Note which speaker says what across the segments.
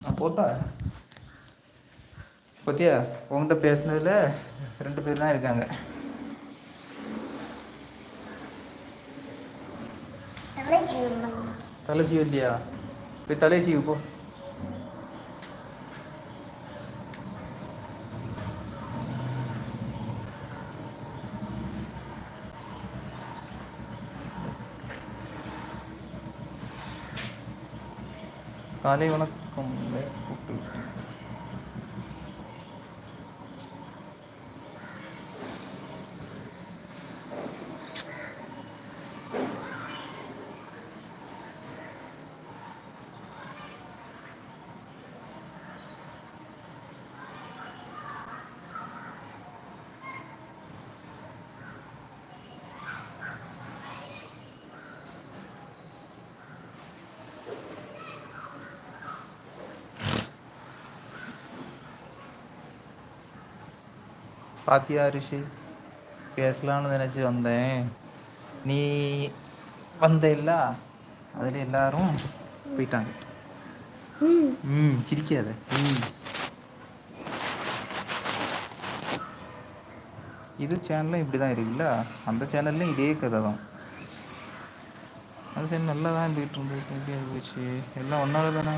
Speaker 1: நான் போட்டா பத்தியா உன்கிட்ட பேசுனதுல 2 பேர் தான் இருக்காங்க. தலை சீவு இல்லையா? போய் தலை சீவு போ. காலை வணக்கம் கூப்பிட்டு பாத்தியா ரிஷி, பேசலான்னு நினச்சி வந்தேன். நீ வந்த இல்ல, அதில் எல்லாரும் போயிட்டாங்க. சிரிக்காத. இது சேனலும் இப்படி தான் இருக்குல்ல, அந்த சேனல்லையும் இதே கதை தான். அந்த சேனல் நல்லா தான் போயிட்டு இருந்தது, எப்படி போச்சு? எல்லாம் ஒன்றால் தானே,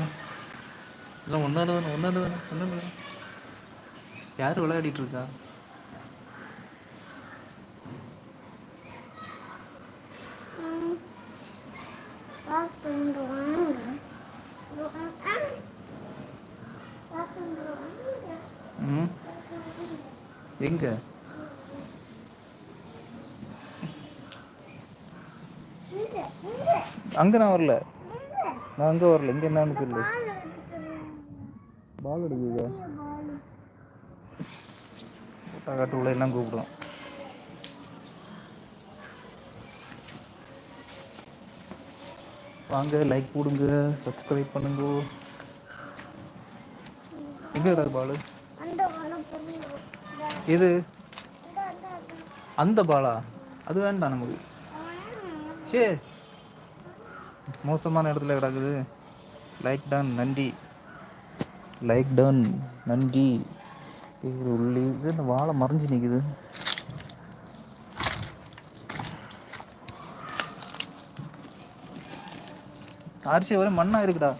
Speaker 1: எல்லாம் ஒன்றால் தானே. யார் விளையாடிட்டு இருக்கா? எங்க அங்கே நான் வரல, நான் அங்கே வரல. இங்கே என்னன்னு சொல்லு. பால் அடிக்குதா? காட்டு உள்ள எல்லாம் கூப்பிடுவோம். வாங்க, லைக் போடுங்க, சப்ஸ்கிரைப் பண்ணுங்க. எங்க கிடக்கு பாலு? இது அந்த பாலா? அது வேண்டாம் நமக்கு. சே, மோசமான இடத்துல கிடக்குது. லைக் டன், நன்றி. லைக் டன், நன்றி. உள்ளே இது இந்த வாழை மறைஞ்சு நிற்குது. அரிசி வர மண்ணா இருக்குடா.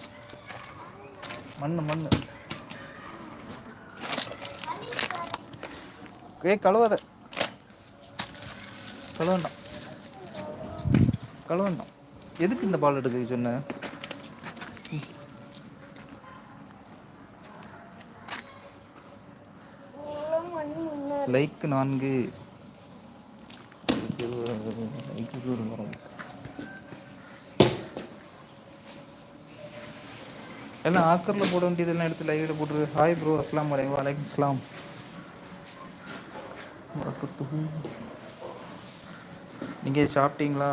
Speaker 1: மண்ணு கழுவாத, கழுவண்டாம். எதுக்கு இந்த பால் எடுக்க சொன்ன? லைக் 4. எல்லாம் ஆக்கரில் போட வேண்டியதெல்லாம் எடுத்து லைவில் போட்டுரு. ஹாய் ப்ரோ, அஸ்லாம் வலைக்கம். வலைக்கம் அஸ்லாம். நீங்கள் சாப்பிட்டீங்களா?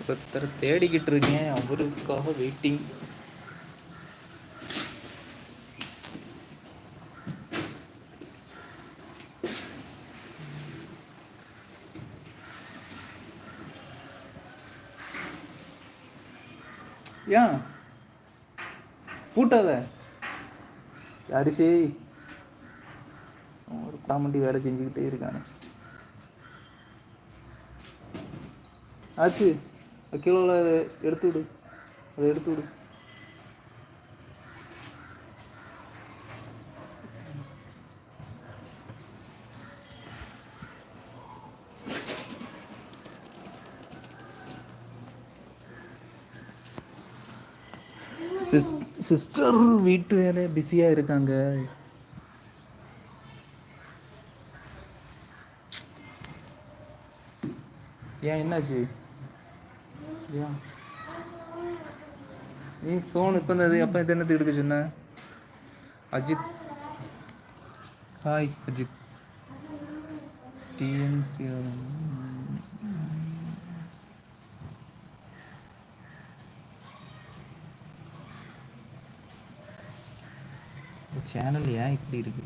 Speaker 1: ஒருத்தர் தேடிக்கிட்டு இருக்கேன், அவருக்காக வெயிட்டிங். ஏன் பூட்டாத அரிசி? ஒரு காமெடி வேலை செஞ்சுக்கிட்டே இருக்கானு. ஆச்சு, கிலோவில் எடுத்து விடு, அதை எடுத்து விடு. சிஸ்டர் வீட்டு வேலை பிஸியாக இருக்காங்க. ஏன் என்னாச்சு? ஏன் நீ ஃபோன் இப்போ இந்த அப்போ இது என்னத்துக்கு எடுக்க சொன்ன? Ajith, hi Ajith. TNC channel ஏன் இப்படி இருக்கு?